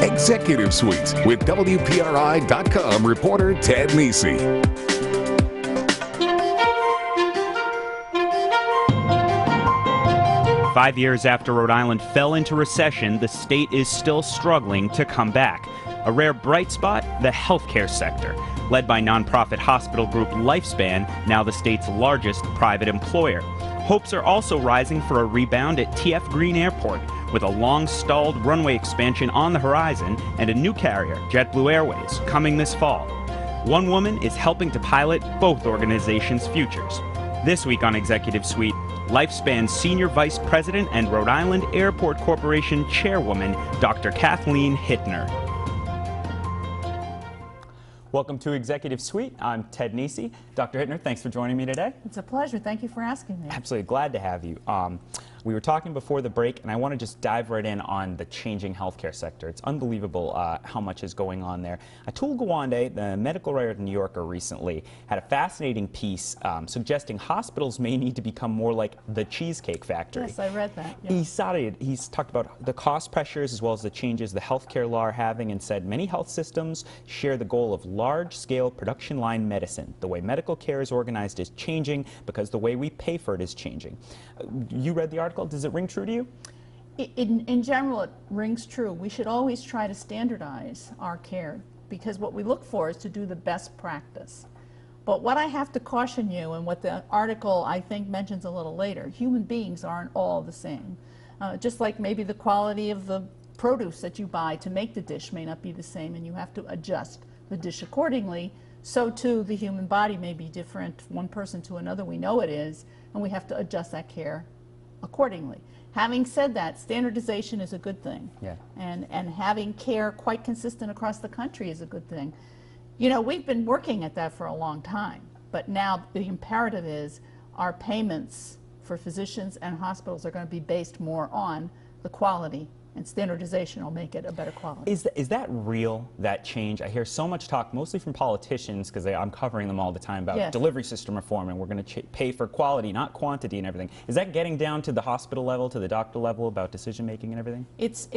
Executive Suite with WPRI.com reporter Ted Nisi. Five years after Rhode Island fell into recession, the state is still struggling to come back. A rare bright spot, the healthcare sector. Led by nonprofit hospital group Lifespan, now the state's largest private employer. Hopes are also rising for a rebound at TF Green Airport, with a long-stalled runway expansion on the horizon and a new carrier, Jetblue Airways, coming this fall. One woman is helping to pilot both organizations' futures. This week on Executive Suite, Lifespan's Senior Vice President and Rhode Island Airport Corporation Chairwoman, Dr. Kathleen Hittner. Welcome to Executive Suite. I'm Ted Nisi. Dr. Hittner, thanks for joining me today. It's a pleasure. Thank you for asking me. Absolutely. Glad to have you. We were talking before the break, and I want to just dive right in on the changing healthcare sector. It's unbelievable how much is going on there. Atul Gawande, the medical writer at The New Yorker, recently had a fascinating piece suggesting hospitals may need to become more like the Cheesecake Factory. Yes, I read that. Yeah. He's talked about the cost pressures as well as the changes the healthcare law are having, and said many health systems share the goal of large-scale production line medicine. The way medical care is organized is changing because the way we pay for it is changing. You read the article. Does it ring true to you? In general, it rings true. We should always try to standardize our care because what we look for is to do the best practice. But what I have to caution you, and what the article I think mentions a little later, human beings aren't all the same. Just like maybe the quality of the produce that you buy to make the dish may not be the same, and you have to adjust the dish accordingly. So too, the human body may be different one person to another. We know it is, and we have to adjust that care accordingly. Having said that, standardization is a good thing. Yeah. And having care quite consistent across the country is a good thing. You know, we've been working at that for a long time, but now the imperative is our payments for physicians and hospitals are going to be based more on the quality, and standardization will make it a better quality. Is that real, that change? I hear so much talk, mostly from politicians, because I'm covering them all the time, about delivery system reform, and we're going to pay for quality, not quantity and everything. Is that getting down to the hospital level, to the doctor level, about decision making and everything? It's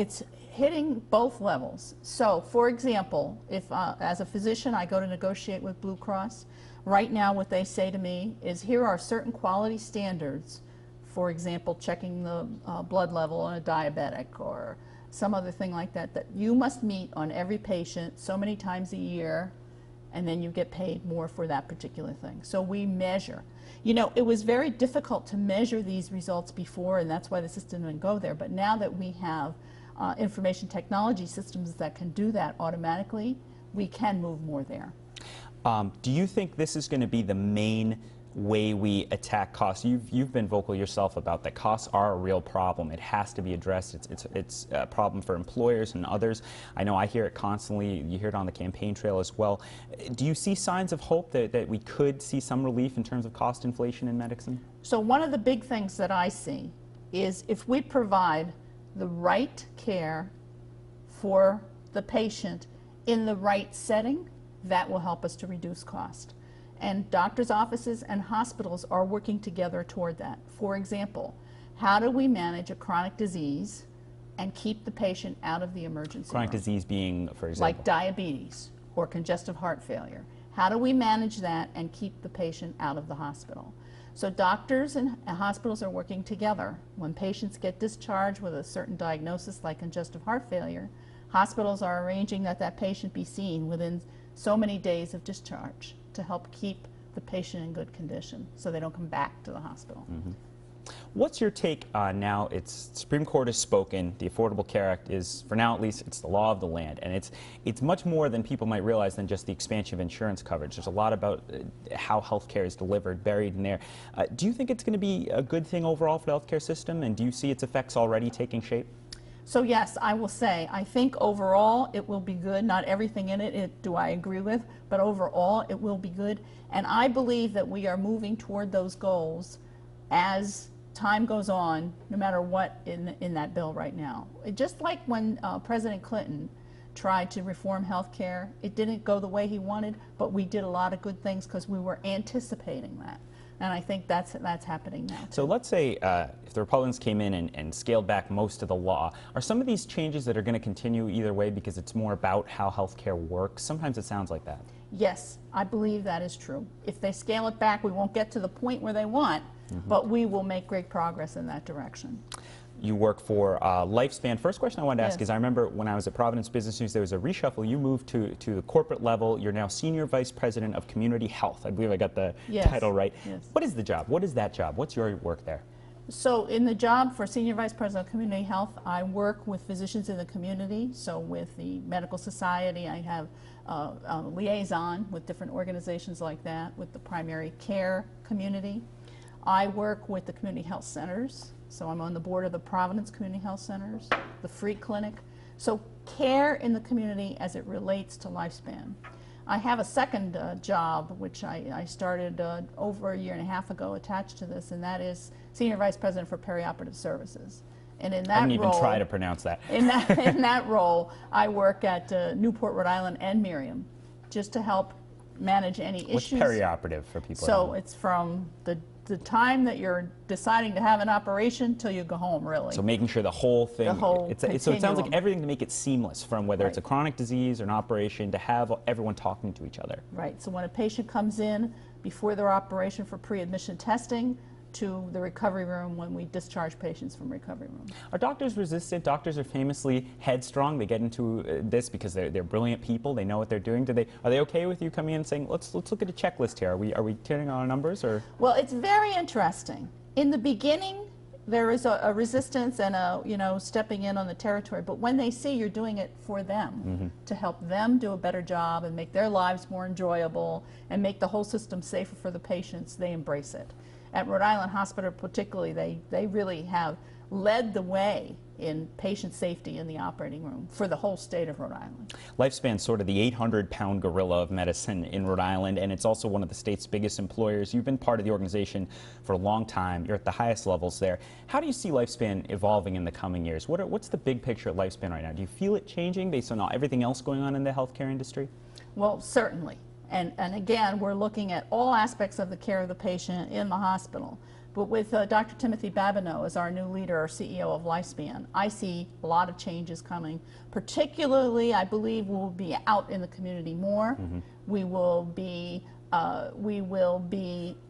hitting both levels. So, for example, if as a physician I go to negotiate with Blue Cross, right now what they say to me is, here are certain quality standards. For example, checking the blood level on a diabetic or some other thing like that, that you must meet on every patient so many times a year, and then you get paid more for that particular thing. So we measure. You know, it was very difficult to measure these results before, and that's why the system didn't go there. But now that we have information technology systems that can do that automatically, we can move more there. Do you think this is going to be the main way we attack costs? You've been vocal yourself about that costs are a real problem. It has to be addressed. It's a problem for employers and others. I know I hear it constantly. You hear it on the campaign trail as well. Do you see signs of hope that we could see some relief in terms of cost inflation in medicine? So one of the big things that I see is if we provide the right care for the patient in the right setting, that will help us to reduce cost. And doctors' offices and hospitals are working together toward that. For example, how do we manage a chronic disease and keep the patient out of the emergency room? Chronic disease being, for example? Like diabetes or congestive heart failure. How do we manage that and keep the patient out of the hospital? So doctors and hospitals are working together. When patients get discharged with a certain diagnosis like congestive heart failure, hospitals are arranging that that patient be seen within so many days of discharge to help keep the patient in good condition so they don't come back to the hospital. Mm-hmm. What's your take now? It's Supreme Court has spoken. The Affordable Care Act is, for now at least, it's the law of the land, and it's much more than people might realize than just the expansion of insurance coverage. There's a lot about how health care is delivered buried in there. Do you think it's going to be a good thing overall for the healthcare system, and do you see its effects already taking shape? So yes, I will say, I think overall it will be good. Not everything in it do I agree with, but overall it will be good. And I believe that we are moving toward those goals as time goes on, no matter what in that bill right now. Just like when President Clinton tried to reform health care, it didn't go the way he wanted, but we did a lot of good things because we were anticipating that. And I think that's happening now. So let's say if the Republicans came in and scaled back most of the law, are some of these changes that are going to continue either way because it's more about how healthcare works? Sometimes it sounds like that. Yes, I believe that is true. If they scale it back, we won't get to the point where they want, but we will make great progress in that direction. You work for Lifespan. First question I wanted to ask Yes. is, I remember when I was at Providence Business News, there was a reshuffle. You moved to the corporate level. You're now Senior Vice President of Community Health. I believe I got the Yes. title right. Yes. What is the job? What is that job? What's your work there? So in the job for Senior Vice President of Community Health, I work with physicians in the community. So with the Medical Society, I have a liaison with different organizations like that, with the primary care community. I work with the community health centers. So I'm on the board of the Providence Community Health Centers, the Free Clinic. So care in the community as it relates to Lifespan. I have a second job, which I started over a year and a half ago attached to this, and that is Senior Vice President for Perioperative Services. And in that I didn't role, even try to pronounce that. in that role, I work at Newport, Rhode Island and Miriam, just to help manage any What's issues. perioperative for people? So it's from the time that you're deciding to have an operation till you go home, really. So making sure the whole thing, The whole so it sounds like continuum. everything to make it seamless, from whether it's a Right. chronic disease or an operation, to have everyone talking to each other. Right, so when a patient comes in before their operation for pre-admission testing, to the recovery room when we discharge patients from recovery room. Are doctors resistant? Doctors are famously headstrong. They get into this because they're brilliant people. They know what they're doing. Are they okay with you coming in and saying, let's look at a checklist here? Are we turning on our numbers, or? Well, it's very interesting. In the beginning, there is a resistance and a stepping in on the territory. But when they see you're doing it for them, to help them do a better job and make their lives more enjoyable and make the whole system safer for the patients, they embrace it. At Rhode Island Hospital particularly, they really have led the way in patient safety in the operating room for the whole state of Rhode Island. Lifespan's sort of the 800-pound gorilla of medicine in Rhode Island, and it's also one of the state's biggest employers. You've been part of the organization for a long time. You're at the highest levels there. How do you see Lifespan evolving in the coming years? What's the big picture at Lifespan right now? Do you feel it changing based on everything else going on in the healthcare industry? Well, certainly. And again, we're looking at all aspects of the care of the patient in the hospital. But with Dr. Timothy Babineau as our new leader, our CEO of Lifespan, I see a lot of changes coming. Particularly, I believe we'll be out in the community more. We will be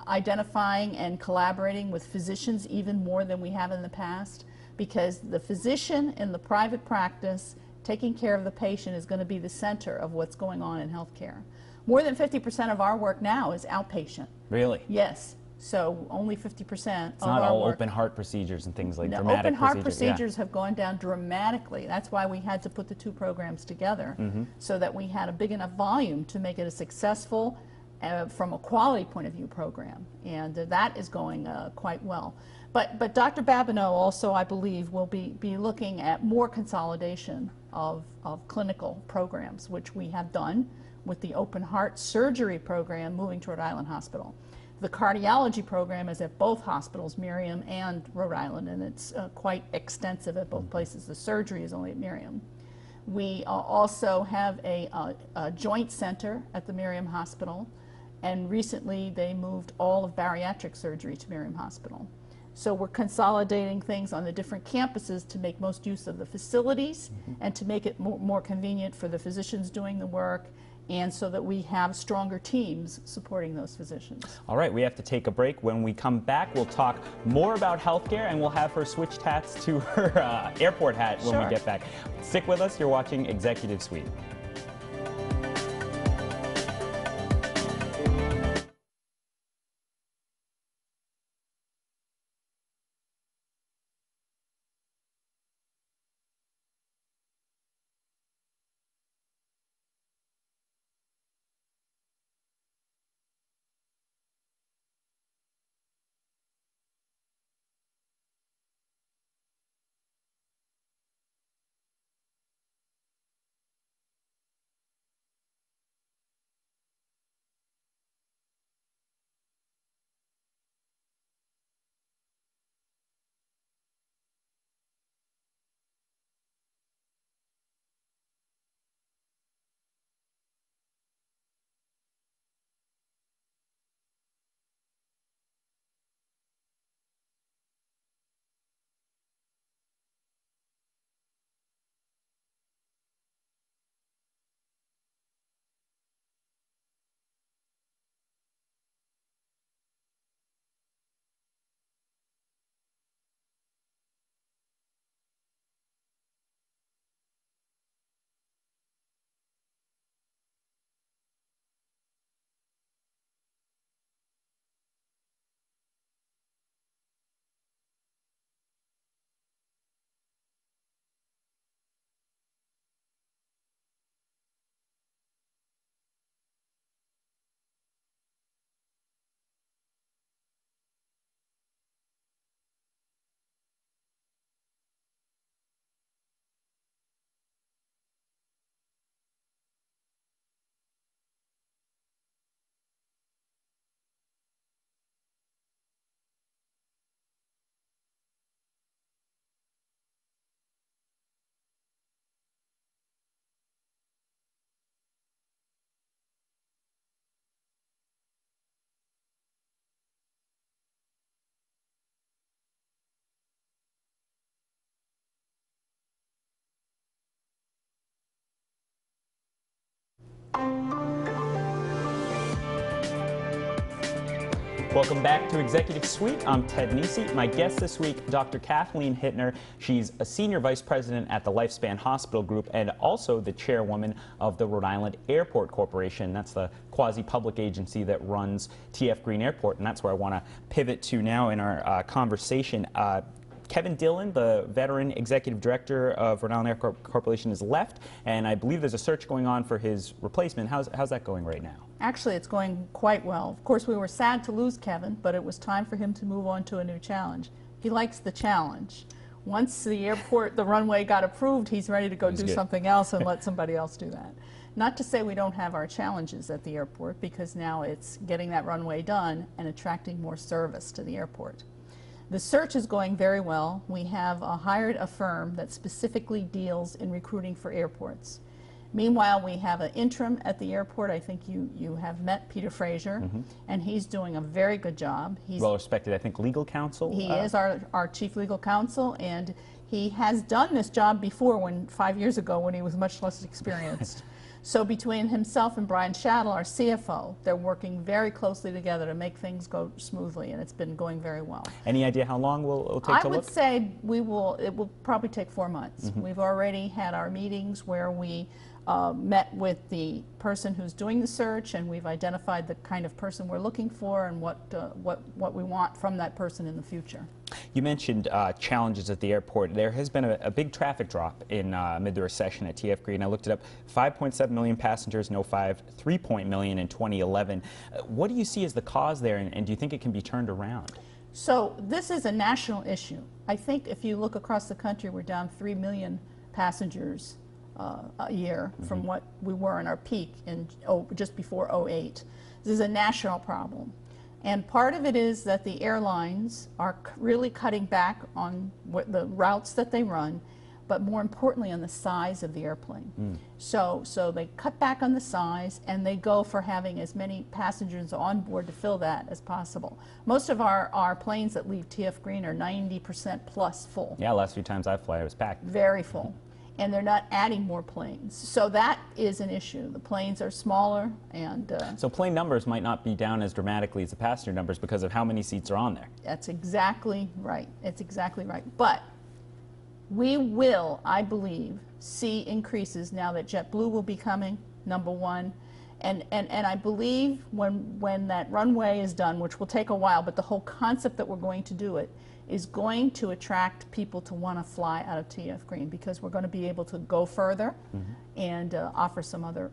identifying and collaborating with physicians even more than we have in the past, because the physician in the private practice taking care of the patient is going to be the center of what's going on in healthcare. More than 50% of our work now is outpatient. Really? Yes. So only 50% It's of not our all work. open heart procedures and things like No, dramatic open heart procedures. procedures have gone down dramatically. That's why we had to put the two programs together, so that we had a big enough volume to make it a successful, from a quality point of view, program. And that is going quite well. But Dr. Babineau also, I believe, will be looking at more consolidation of clinical programs, which we have done with the open heart surgery program moving to Rhode Island Hospital. The cardiology program is at both hospitals, Miriam and Rhode Island, and it's quite extensive at both places. The surgery is only at Miriam. We also have a joint center at the Miriam Hospital, and recently they moved all of bariatric surgery to Miriam Hospital. So we're consolidating things on the different campuses to make most use of the facilities and to make it more convenient for the physicians doing the work, and so that we have stronger teams supporting those physicians. All right, we have to take a break. When we come back, we'll talk more about healthcare, and we'll have her switch hats to her airport hat when we get back. Stick with us. You're watching Executive Suite. Welcome back to Executive Suite. I'm Ted Nisi. My guest this week, Dr. Kathleen Hittner. She's a senior vice president at the Lifespan Hospital Group and also the chairwoman of the Rhode Island Airport Corporation. That's the quasi-public agency that runs TF Green Airport, and that's where I want to pivot to now in our conversation. Kevin Dillon, the veteran executive director of Rhode Island Airport Corporation, is left, and I believe there's a search going on for his replacement. How's that going right now? Actually, it's going quite well. Of course, we were sad to lose Kevin, but it was time for him to move on to a new challenge. He likes the challenge. Once the airport, the runway got approved, he's ready to go do something else and let somebody else do that. Not to say we don't have our challenges at the airport, because now it's getting that runway done and attracting more service to the airport. The search is going very well. We have hired a firm that specifically deals in recruiting for airports. Meanwhile, we have an interim at the airport. I think you have met Peter Frazier, and he's doing a very good job. He's well respected, I think, legal counsel. He is our chief legal counsel, and he has done this job before 5 years ago when he was much less experienced. So between himself and Brian Shattle, our CFO, they're working very closely together to make things go smoothly, and it's been going very well. Any idea how long it'll take to look? I would say it will probably take 4 months. We've already had our meetings where we met with the person who's doing the search, and we've identified the kind of person we're looking for and what we want from that person in the future. You mentioned challenges at the airport. There has been a big traffic drop in amid the recession at TF Green. I looked it up, 5.7 million passengers in 05, 3 million in 2011. What do you see as the cause there, and do you think it can be turned around? So this is a national issue. I think if you look across the country, we're down 3 million passengers a year from what we were in our peak in just before 08. This is a national problem. And part of it is that the airlines are really cutting back on the routes that they run, but more importantly on the size of the airplane. So they cut back on the size, and they go for having as many passengers on board to fill that as possible. Most of our planes that leave TF Green are 90% plus full. Yeah, last few times I fly, it was packed. Very full. And they're not adding more planes. So that is an issue. The planes are smaller, and so plane numbers might not be down as dramatically as the passenger numbers because of how many seats are on there. That's exactly right. It's exactly right. But we will, I believe, see increases now that Jetblue will be coming, number one. And I believe when that runway is done, which will take a while, but the whole concept that we're going to do it is going to attract people to want to fly out of TF Green, because we're going to be able to go further and offer some other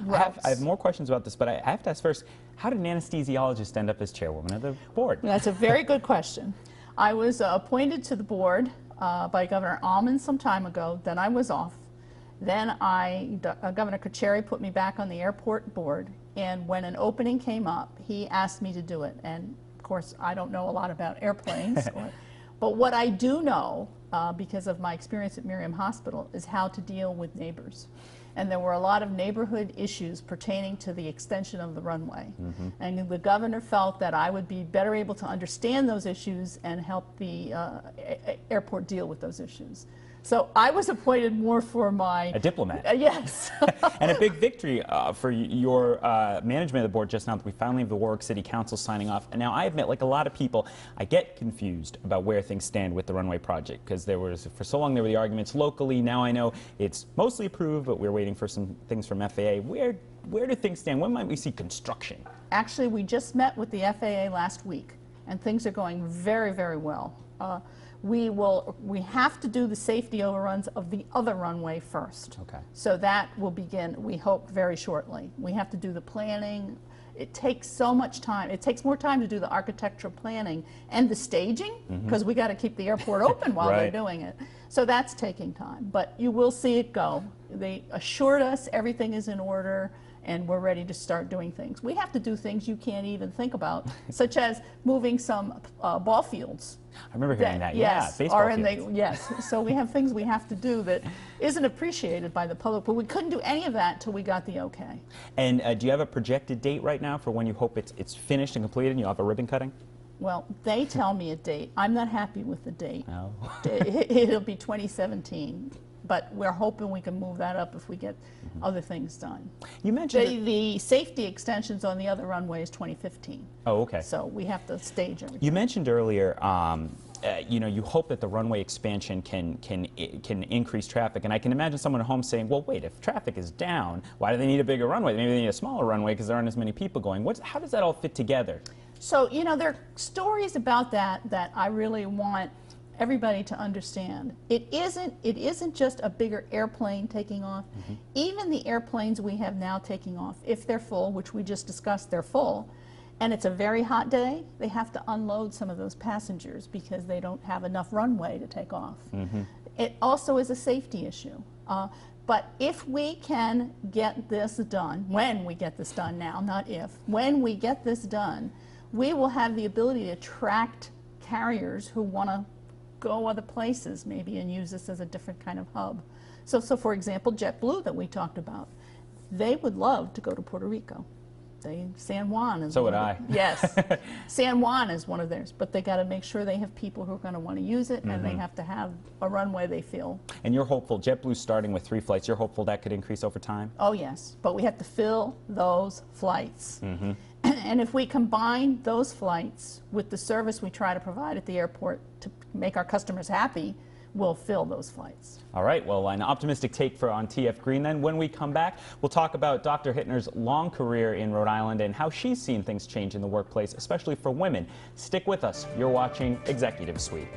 routes. I have more questions about this, but I have to ask first, how did an anesthesiologist end up as chairwoman of the board? That's a very good question. I was appointed to the board by Governor Almond some time ago. Then I was off. Then Governor Carcieri put me back on the airport board, and when an opening came up, he asked me to do it. And of course, I don't know a lot about airplanes, but what I do know, because of my experience at Miriam Hospital, is how to deal with neighbors. And there were a lot of neighborhood issues pertaining to the extension of the runway. And the governor felt that I would be better able to understand those issues and help the airport deal with those issues. So I was appointed more for my... A diplomat. Yes. And a big victory for your management of the board just now that we finally have the Warwick City Council signing off. And now I admit, like a lot of people, I get confused about where things stand with the Runway Project, because for so long there were the arguments locally. Now I know it's mostly approved, but we're waiting for some things from FAA. Where do things stand? When might we see construction? Actually, we just met with the FAA last week, and things are going very, very well. We have to do the safety overruns of the other runway first. Okay. So that will begin, we hope, very shortly. We have to do the planning. It takes so much time. It takes more time to do the architectural planning and the staging, because we got to keep the airport open while they're doing it. So that's taking time, but you will see it go. They assured us everything is in order, and we're ready to start doing things. We have to do things you can't even think about, such as moving some ball fields. I remember hearing that. Yes, yeah, baseball fields. Yes, so we have things we have to do that isn't appreciated by the public, but we couldn't do any of that until we got the okay. And do you have a projected date right now for when you hope it's finished and completed and you'll have a ribbon cutting? Well, they tell me a date. I'm not happy with the date. No. It'll be 2017. but we're hoping we can move that up if we get other things done. You mentioned the safety extensions on the other runway is 2015. Oh, okay. So we have to stage everything. You mentioned earlier, you know, you hope that the runway expansion can increase traffic, and I can imagine someone at home saying, well, wait, if traffic is down, why do they need a bigger runway? Maybe they need a smaller runway because there aren't as many people going. How does that all fit together? So, you know, there are stories about that I really want everybody to understand. It isn't just a bigger airplane taking off. Even the airplanes we have now taking off, if they're full, which we just discussed, they're full, and it's a very hot day, they have to unload some of those passengers because they don't have enough runway to take off. It also is a safety issue. But if we can get this done, when we get this done now, not if, when we get this done, we will have the ability to attract carriers who want to go other places maybe and use this as a different kind of hub. So for example, Jetblue that we talked about, they would love to go to Puerto Rico. San Juan is so would I. Yes, San Juan is one of theirs, but they got to make sure they have people who are going to want to use it, and they have to have a runway they feel. And you're hopeful, JetBlue's starting with 3 flights, you're hopeful that could increase over time? Oh yes, but we have to fill those flights. And if we combine those flights with the service we try to provide at the airport to make our customers happy, we'll fill those flights. All right, well, an optimistic take on TF Green then. When we come back, we'll talk about Dr. Hittner's long career in Rhode Island and how she's seen things change in the workplace, especially for women. Stick with us. You're watching Executive Suite.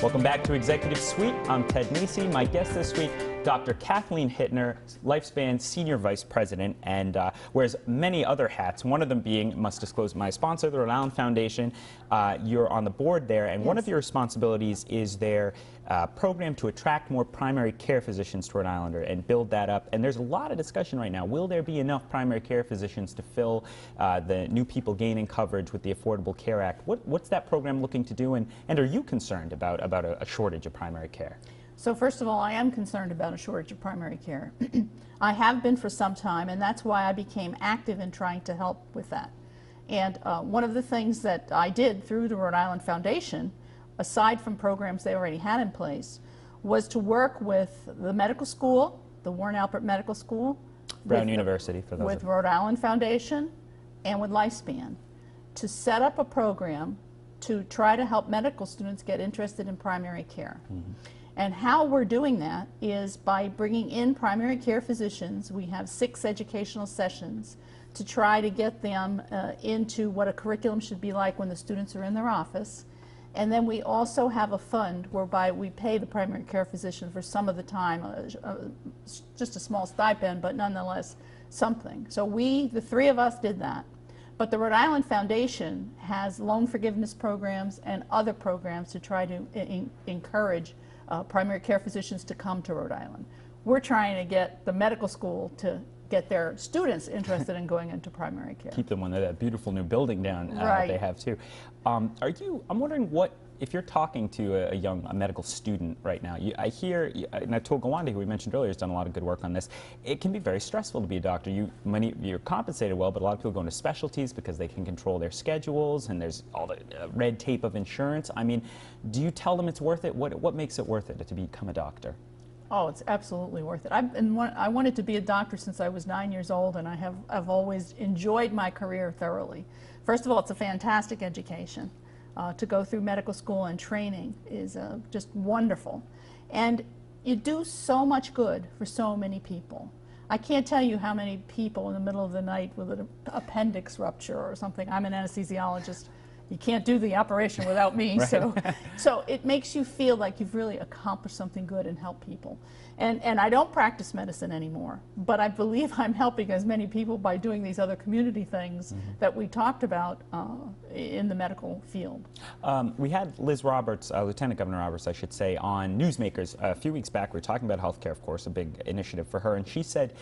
Welcome back to Executive Suite. I'm Ted Nisi. My guest this week, Dr. Kathleen Hittner, Lifespan Senior Vice President, and wears many other hats, one of them being, must disclose, my sponsor, the Rhode Island Foundation. You're on the board there, and one of your responsibilities is their program to attract more primary care physicians to Rhode Island and build that up. And there's a lot of discussion right now. Will there be enough primary care physicians to fill the new people gaining coverage with the Affordable Care Act? What's that program looking to do, and are you concerned about a shortage of primary care? So first of all, I am concerned about a shortage of primary care. I have been for some time, and that's why I became active in trying to help with that. And one of the things that I did through the Rhode Island Foundation, aside from programs they already had in place, was to work with the medical school, the Warren Alpert Medical School, Brown University, for those with Rhode Island Foundation, and with Lifespan, to set up a program to try to help medical students get interested in primary care. And how we're doing that is by bringing in primary care physicians. We have 6 educational sessions to try to get them into what a curriculum should be like when the students are in their office. And then we also have a fund whereby we pay the primary care physician for some of the time, just a small stipend, but nonetheless something. So the 3 of us did that. But the Rhode Island Foundation has loan forgiveness programs and other programs to try to encourage primary care physicians to come to Rhode Island. We're trying to get the medical school to get their students interested in going into primary care. Keep them on that beautiful new building down Right. they have too. I'm wondering if you're talking to a medical student right now, I hear, and Atul Gawande, who we mentioned earlier, has done a lot of good work on this. It can be very stressful to be a doctor. You're compensated well, but a lot of people go into specialties because they can control their schedules, and there's all the red tape of insurance. I mean, do you tell them it's worth it? What makes it worth it to become a doctor? Oh, it's absolutely worth it. I wanted to be a doctor since I was 9 years old, and I've always enjoyed my career thoroughly. First of all, it's a fantastic education. To go through medical school and training is just wonderful. And you do so much good for so many people. I can't tell you how many people in the middle of the night with an appendix rupture or something. I'm an anesthesiologist. You can't do the operation without me, right. so it makes you feel like you've really accomplished something good and helped people. And I don't practice medicine anymore, but I believe I'm helping as many people by doing these other community things that we talked about in the medical field. We had Liz Roberts, Lieutenant Governor Roberts, I should say, on Newsmakers a few weeks back. We were talking about healthcare, of course, a big initiative for her, and she said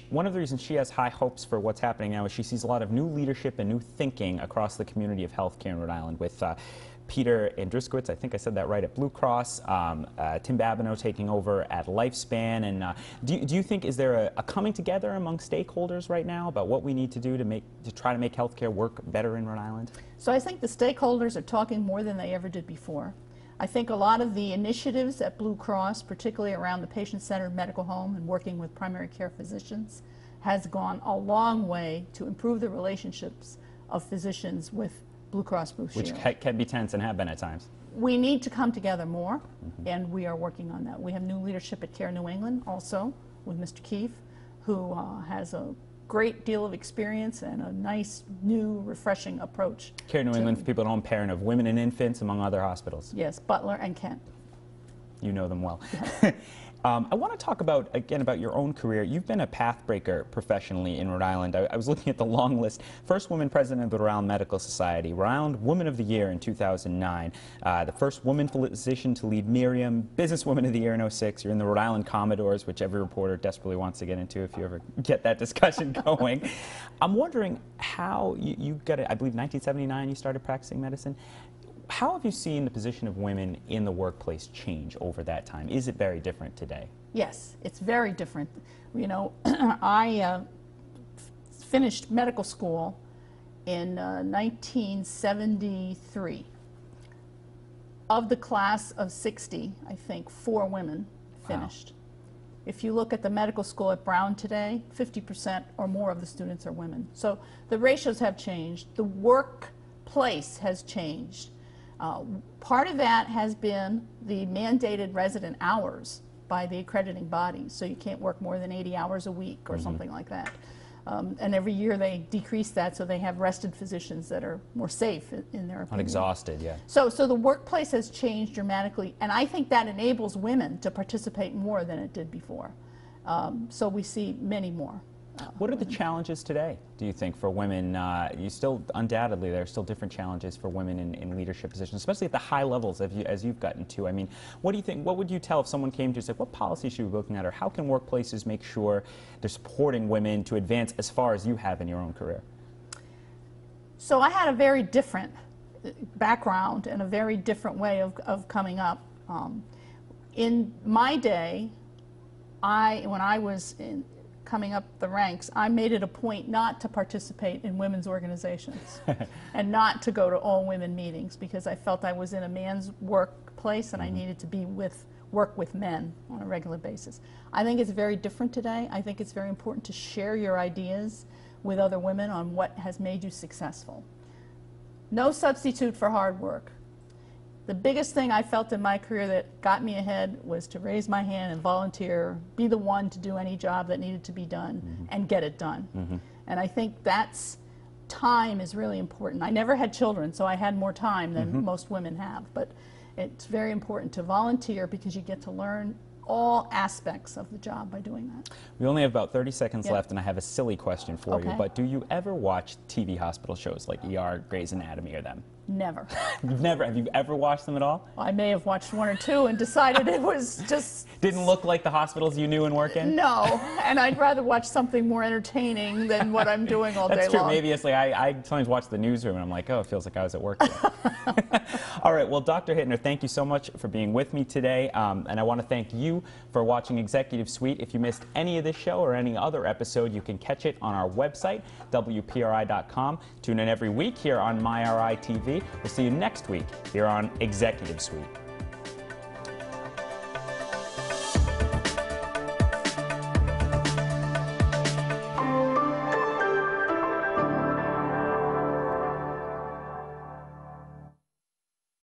one of the reasons she has high hopes for what's happening now is she sees a lot of new leadership and new thinking across the community of healthcare in Rhode Island, with Peter Andruskowitz, I think I said that right, at Blue Cross, Tim Babineau taking over at Lifespan. And do you think, is there a coming together among stakeholders right now about what we need to do to try to make healthcare work better in Rhode Island? So I think the stakeholders are talking more than they ever did before. I think a lot of the initiatives at Blue Cross, particularly around the patient-centered medical home and working with primary care physicians, has gone a long way to improve the relationships of physicians with Blue Cross Blue Shield. Which can be tense and have been at times. We need to come together more, and we are working on that. We have new leadership at Care New England also with Mr. Keefe, who has a great deal of experience and a nice, new, refreshing approach. Care New England, for people at home, parent of women and infants, among other hospitals. Yes, Butler and Kent. You know them well. I want to talk again about your own career. You've been a pathbreaker professionally in Rhode Island. I was looking at the long list. First woman president of the Rhode Island Medical Society, Rhode Island Woman of the Year in 2009, the first woman physician to lead Miriam, Businesswoman of the Year in 2006. You're in the Rhode Island Commodores, which every reporter desperately wants to get into if you ever get that discussion going. I'm wondering how you got it. I believe 1979 you started practicing medicine. How have you seen the position of women in the workplace change over that time? Is it very different today? Yes, it's very different. You know, I finished medical school in 1973. Of the class of 60, I think 4 women finished. Wow. If you look at the medical school at Brown today, 50% or more of the students are women. So the ratios have changed. The workplace has changed. Part of that has been the mandated resident hours by the accrediting bodies, so you can't work more than 80 hours a week or something like that. And every year they decrease that so they have rested physicians that are more safe in their opinion. Unexhausted, yeah. So the workplace has changed dramatically, and I think that enables women to participate more than it did before. So we see many more. What are the challenges today, do you think, for women? Undoubtedly, there are still different challenges for women in leadership positions, especially at the high levels as you've gotten to. I mean, what do you think, what would you tell if someone came to you and said, what policies should we be looking at, or how can workplaces make sure they're supporting women to advance as far as you have in your own career? So I had a very different background and a very different way of coming up. In my day, when I was coming up the ranks, I made it a point not to participate in women's organizations and not to go to all women meetings, because I felt I was in a man's workplace and I needed to work with men on a regular basis. I think it's very different today. I think it's very important to share your ideas with other women on what has made you successful. No substitute for hard work. The biggest thing I felt in my career that got me ahead was to raise my hand and volunteer, be the one to do any job that needed to be done, and get it done. And I think time is really important. I never had children, so I had more time than most women have, but it's very important to volunteer because you get to learn all aspects of the job by doing that. We only have about 30 seconds left, and I have a silly question for you, but do you ever watch TV hospital shows like ER, Grey's Anatomy, or them? Never. You've never? Have you ever watched them at all? I may have watched one or two and decided it was just... Didn't look like the hospitals you knew and work in? No, and I'd rather watch something more entertaining than what I'm doing all day long. That's true. Maybe it's like I sometimes watch the newsroom and I'm like, oh, it feels like I was at work today. All right, well, Dr. Hittner, thank you so much for being with me today, and I want to thank you for watching Executive Suite. If you missed any of this show or any other episode, you can catch it on our website, WPRI.com. Tune in every week here on MyRI TV. We'll see you next week here on Executive Suite.